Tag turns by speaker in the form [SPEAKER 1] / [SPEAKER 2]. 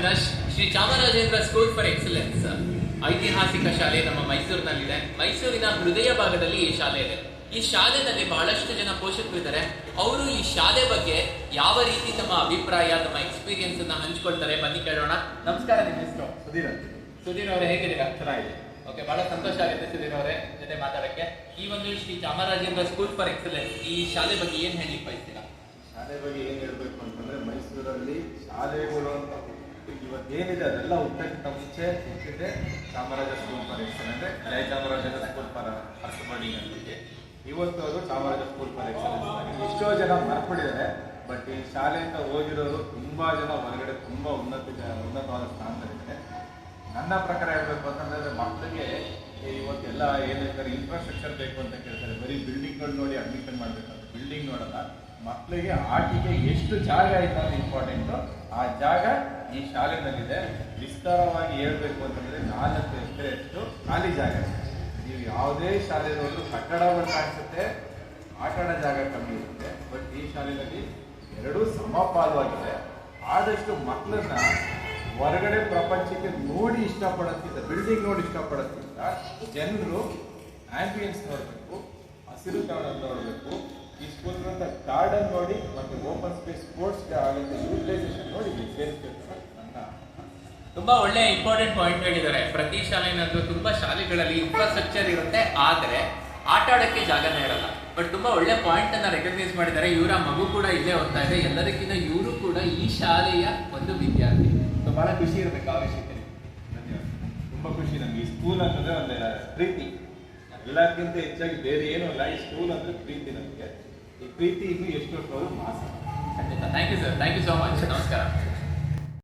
[SPEAKER 1] Avinash. Shri Chamarajendra school for excellence ಐತಿಹಾಸಿಕ ಶಾಲೆ ನಮ್ಮ ಮೈಸೂರಿನಲ್ಲಿದೆ. ಮೈಸೂರಿನ ಹೃದಯ ಭಾಗದಲ್ಲಿ ಈ ಶಾಲೆ ಇದೆ. ಈ ಶಾಲೆಯಲ್ಲಿ ಬಹಳಷ್ಟು ಜನ ಪೋಷಕರು ಇದ್ದಾರೆ. ಅವರು ಈ ಶಾಲೆ ಬಗ್ಗೆ ಯಾವ ರೀತಿ ತಮ್ಮ ಅಭಿಪ್ರಾಯ, ತಮ್ಮ ಎಕ್ಸ್ಪೀರಿಯನ್ಸ್ ಅನ್ನ ಹಂಚ್ಕೊಳ್ತಾರೆ, ಬನ್ನಿ ಕೇಳೋಣ. ನಮಸ್ಕಾರ, ನಿಮ್ಮ ಹೆಸರು? ಸುಧೀರ್ ಅವರೇ, ಹೇಗಿದ್ದೀರಾ?
[SPEAKER 2] ಚೆನ್ನಾಗಿದೆ.
[SPEAKER 1] ಓಕೆ, ಬಹಳ ಸಂತೋಷ ಆಗುತ್ತೆ ಸುಧೀರ್ ಅವರೇ ಜೊತೆ ಮಾತಾಡಕ್ಕೆ. ಈ ಒಂದು Shri Chamarajendra school for excellence ಈ ಶಾಲೆ ಬಗ್ಗೆ ಏನ್ ಹೇಳಲಿಕ್ಕೆ ಬಯಸ್ತೀರಾ?
[SPEAKER 2] ಶಾಲೆ ಬಗ್ಗೆ ಏನ್ ಹೇಳ್ಬೇಕು ಅಂತಂದ್ರೆ, ಮೈಸೂರಲ್ಲಿ ಶಾಲೆಗಳು ಅಂತ ಇವತ್ತೇನಿದೆ ಅದೆಲ್ಲ ಹುಟ್ಟಕ್ಕಿಂತ ಮುಂಚೆ ಹುಟ್ಟಿದೆ ಚಾಮರಾಜ ಸ್ಕೂಲ್ ಫಾರ್ ಎಕ್ಸಲೆನ್ಸ್, ಅಂದ್ರೆ Jaya Chamarajendra school for first boarding ಅಂತಿದೆ. ಇವತ್ತು ಅದು ಚಾಮರಾಜ ಸ್ಕೂಲ್ ಫಾರ್ ಎಕ್ಸಲೆನ್ಸ್. ಎಷ್ಟೋ ಜನ ಮರ್ಕೊಂಡಿದ್ದಾರೆ, ಬಟ್ ಈ ಶಾಲೆಯಿಂದ ಹೋಗಿರೋರು ತುಂಬಾ ಜನ ಹೊರಗಡೆ ತುಂಬಾ ಉನ್ನತವಾದ ಸ್ಥಾನದಲ್ಲಿದೆ. ನನ್ನ ಪ್ರಕಾರ ಹೇಳ್ಬೇಕು ಅಂತಂದ್ರೆ, ಮಕ್ಕಳಿಗೆ ಇವತ್ತೆಲ್ಲ ಏನ್ ಹೇಳ್ತಾರೆ, ಇನ್ಫ್ರಾಸ್ಟ್ರಕ್ಚರ್ ಬೇಕು ಅಂತ ಕೇಳ್ತಾರೆ. ಬರೀ ಬಿಲ್ಡಿಂಗ್ಗಳು ನೋಡಿ ಅಡ್ಮಿಷನ್ ಮಾಡ್ಬೇಕಂತ ಬಿಲ್ಡಿಂಗ್ ನೋಡಲ್ಲ. ಮಕ್ಕಳಿಗೆ ಆಟಿಕೆ ಎಷ್ಟು ಜಾಗ ಇದೆ ಅನ್ನೋದು ಇಂಪಾರ್ಟೆಂಟು. ಆ ಜಾಗ ಈ ಶಾಲೆನಲ್ಲಿದೆ. ವಿಸ್ತಾರವಾಗಿ ಹೇಳ್ಬೇಕು ಅಂತಂದ್ರೆ 4 ಎಕರೆಯಷ್ಟು ಖಾಲಿ ಜಾಗ ಇದೆ. ನೀವು ಯಾವುದೇ ಶಾಲೆ ನೋಡಿದ್ರು ಕಟ್ಟಡಗಳು ಕಾಣಿಸುತ್ತೆ, ಆಟ ಆಡೋ ಜಾಗ ಕಮ್ಮಿ ಇರುತ್ತೆ. ಬಟ್ ಈ ಶಾಲೆಯಲ್ಲಿ ಎರಡೂ ಸಮಪಾಲವಾಗಿದೆ. ಆದಷ್ಟು ಮಕ್ಕಳನ್ನ ಹೊರಗಡೆ ಪ್ರಪಂಚಕ್ಕೆ ನೋಡಿ ಇಷ್ಟಪಡೋದ್ಕಿಂತ, ಬಿಲ್ಡಿಂಗ್ ನೋಡಿ ಇಷ್ಟಪಡೋದ್ಕಿಂತ ಜನರು ಆಂಬಿಯನ್ಸ್ ನೋಡಬೇಕು, ಹಸಿರು ತಾಣ ನೋಡಬೇಕು. ಈ ಸ್ಕೂಲ್ ಗಾರ್ಡನ್ ನೋಡಿ ಮತ್ತೆ ಓಪನ್ ಸ್ಪೇಸ್ ಸ್ಪೋರ್ಟ್ಸ್ ಆಗುತ್ತೆ ಯೂಟಿಲೈಸೇಷನ್ ನೋಡಿ ಸೇರಿಸ್ಬೇಕು.
[SPEAKER 1] ತುಂಬಾ ಒಳ್ಳೆ ಇಂಪಾರ್ಟೆಂಟ್ ಪಾಯಿಂಟ್ ಹೇಳಿದ್ದಾರೆ. ಪ್ರತಿ ಶಾಲೆನಲ್ಲೂ ತುಂಬಾ ಶಾಲೆಗಳಲ್ಲಿ ಇನ್ಫ್ರಾಸ್ಟ್ರಕ್ಚರ್ ಇರುತ್ತೆ, ಆದರೆ ಆಟ ಆಡೋಕ್ಕೆ ಜಾಗನೇ ಇರಲ್ಲ. ಬಟ್ ತುಂಬಾ ಒಳ್ಳೆ ಪಾಯಿಂಟ್ ಅನ್ನ ರೆಕಗ್ನೈಸ್ ಮಾಡಿದ್ದಾರೆ. ಇವರ ಮಗು ಕೂಡ ಇಲ್ಲೇ ಓದ್ತಾ ಇದೆ. ಎಲ್ಲದಕ್ಕಿಂತ ಇವರು ಕೂಡ ಈ ಶಾಲೆಯ ಒಂದು ವಿದ್ಯಾರ್ಥಿ. ಬಹಳ ಖುಷಿ ಇರಬೇಕು ಆ ವಿಷಯಕ್ಕೆ.
[SPEAKER 2] ಧನ್ಯವಾದ. ತುಂಬಾ ಖುಷಿ ನಮ್ಗೆ. ಈ ಸ್ಕೂಲ್ ಅಂತಂದ್ರೆ ಒಂದು ಪ್ರೀತಿ, ಎಲ್ಲಕ್ಕಿಂತ ಹೆಚ್ಚಾಗಿ ಬೇರೆ ಏನೂ ಇಲ್ಲ. ಈ ಸ್ಕೂಲ್ ಅಂದ್ರೆ ಪ್ರೀತಿ. ನಮಗೆ ಈ ಪ್ರೀತಿ ಇನ್ನೂ ಎಷ್ಟು ವರ್ಷ ಮಾಸ.
[SPEAKER 1] ಖಂಡಿತ. Thank you sir, thank you so much. ನಮಸ್ಕಾರ.